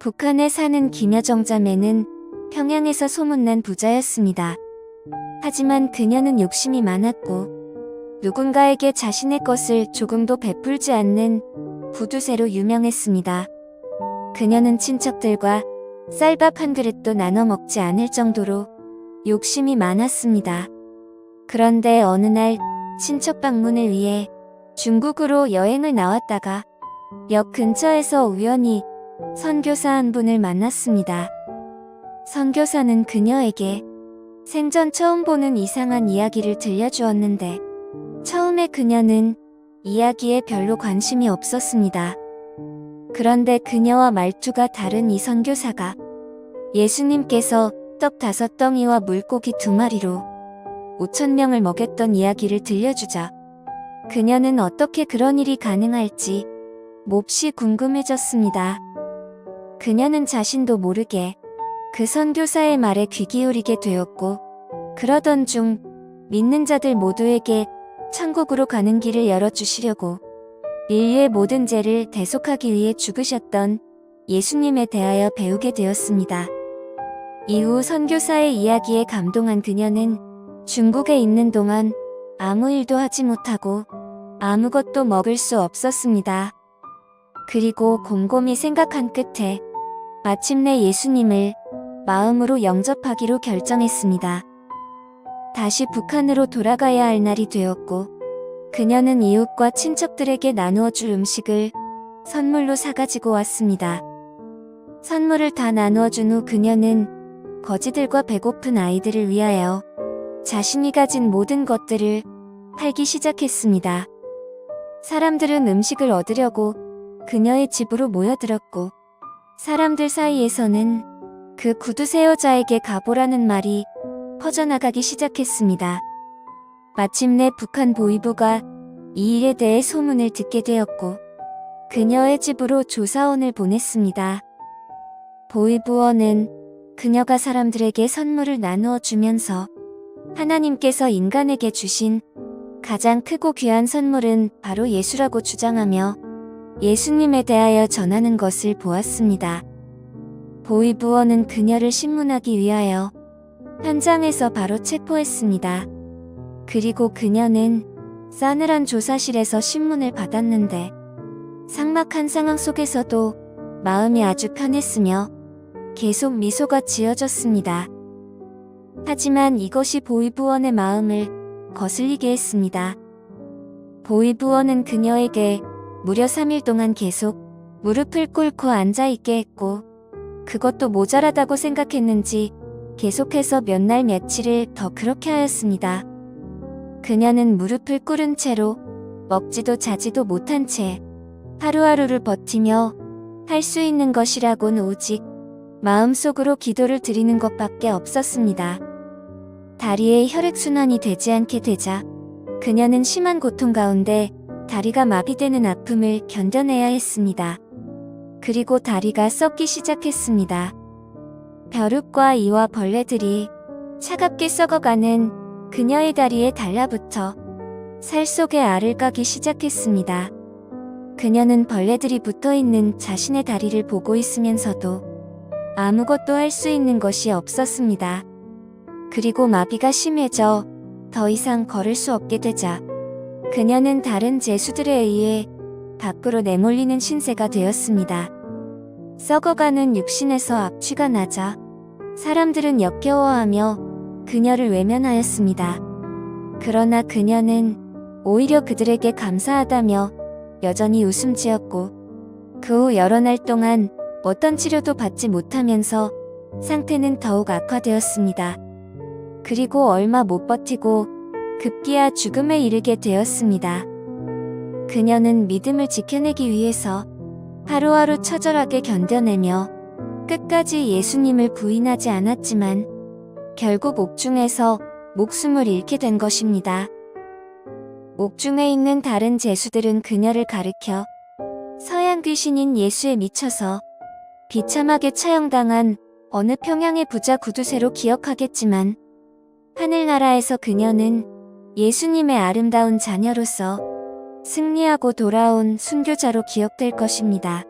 북한에 사는 김여정 자매는 평양에서 소문난 부자였습니다. 하지만 그녀는 욕심이 많았고 누군가에게 자신의 것을 조금도 베풀지 않는 구두쇠로 유명했습니다. 그녀는 친척들과 쌀밥 한 그릇도 나눠 먹지 않을 정도로 욕심이 많았습니다. 그런데 어느 날 친척 방문을 위해 중국으로 여행을 나왔다가 역 근처에서 우연히 선교사 한 분을 만났습니다. 선교사는 그녀에게 생전 처음 보는 이상한 이야기를 들려주었는데 처음에 그녀는 이야기에 별로 관심이 없었습니다. 그런데 그녀와 말투가 다른 이 선교사가 예수님께서 떡 5덩이와 물고기 2마리로 5,000명을 먹였던 이야기를 들려주자 그녀는 어떻게 그런 일이 가능할지 몹시 궁금해졌습니다. 그녀는 자신도 모르게 그 선교사의 말에 귀 기울이게 되었고 그러던 중 믿는 자들 모두에게 천국으로 가는 길을 열어주시려고 인류의 모든 죄를 대속하기 위해 죽으셨던 예수님에 대하여 배우게 되었습니다. 이후 선교사의 이야기에 감동한 그녀는 중국에 있는 동안 아무 일도 하지 못하고 아무것도 먹을 수 없었습니다. 그리고 곰곰이 생각한 끝에 마침내 예수님을 마음으로 영접하기로 결정했습니다. 다시 북한으로 돌아가야 할 날이 되었고 그녀는 이웃과 친척들에게 나누어 줄 음식을 선물로 사가지고 왔습니다. 선물을 다 나누어 준 후 그녀는 거지들과 배고픈 아이들을 위하여 자신이 가진 모든 것들을 팔기 시작했습니다. 사람들은 음식을 얻으려고 그녀의 집으로 모여들었고 사람들 사이에서는 그 구두쇠 여자에게 가보라는 말이 퍼져나가기 시작했습니다. 마침내 북한 보위부가 이 일에 대해 소문을 듣게 되었고 그녀의 집으로 조사원을 보냈습니다. 보위부원은 그녀가 사람들에게 선물을 나누어 주면서 하나님께서 인간에게 주신 가장 크고 귀한 선물은 바로 예수라고 주장하며 예수님에 대하여 전하는 것을 보았습니다. 보위부원은 그녀를 신문하기 위하여 현장에서 바로 체포했습니다. 그리고 그녀는 싸늘한 조사실에서 신문을 받았는데 삭막한 상황 속에서도 마음이 아주 편했으며 계속 미소가 지어졌습니다. 하지만 이것이 보위부원의 마음을 거슬리게 했습니다. 보위부원은 그녀에게 무려 3일 동안 계속 무릎을 꿇고 앉아있게 했고 그것도 모자라다고 생각했는지 계속해서 몇 날 며칠을 더 그렇게 하였습니다. 그녀는 무릎을 꿇은 채로 먹지도 자지도 못한 채 하루하루를 버티며 할 수 있는 것이라고는 오직 마음속으로 기도를 드리는 것밖에 없었습니다. 다리에 혈액순환이 되지 않게 되자 그녀는 심한 고통 가운데 다리가 마비되는 아픔을 견뎌내야 했습니다. 그리고 다리가 썩기 시작했습니다. 벼룩과 이와 벌레들이 차갑게 썩어가는 그녀의 다리에 달라붙어 살 속에 알을 까기 시작했습니다. 그녀는 벌레들이 붙어있는 자신의 다리를 보고 있으면서도 아무것도 할 수 있는 것이 없었습니다. 그리고 마비가 심해져 더 이상 걸을 수 없게 되자 그녀는 다른 죄수들에 의해 밖으로 내몰리는 신세가 되었습니다. 썩어가는 육신에서 악취가 나자 사람들은 역겨워하며 그녀를 외면하였습니다. 그러나 그녀는 오히려 그들에게 감사하다며 여전히 웃음 지었고 그 후 여러 날 동안 어떤 치료도 받지 못하면서 상태는 더욱 악화되었습니다. 그리고 얼마 못 버티고 급기야 죽음에 이르게 되었습니다. 그녀는 믿음을 지켜내기 위해서 하루하루 처절하게 견뎌내며 끝까지 예수님을 부인하지 않았지만 결국 옥중에서 목숨을 잃게 된 것입니다. 옥중에 있는 다른 죄수들은 그녀를 가리켜 서양 귀신인 예수에 미쳐서 비참하게 처형당한 어느 평양의 부자 구두쇠로 기억하겠지만 하늘나라에서 그녀는 예수님의 아름다운 자녀로서 승리하고 돌아온 순교자로 기억될 것입니다.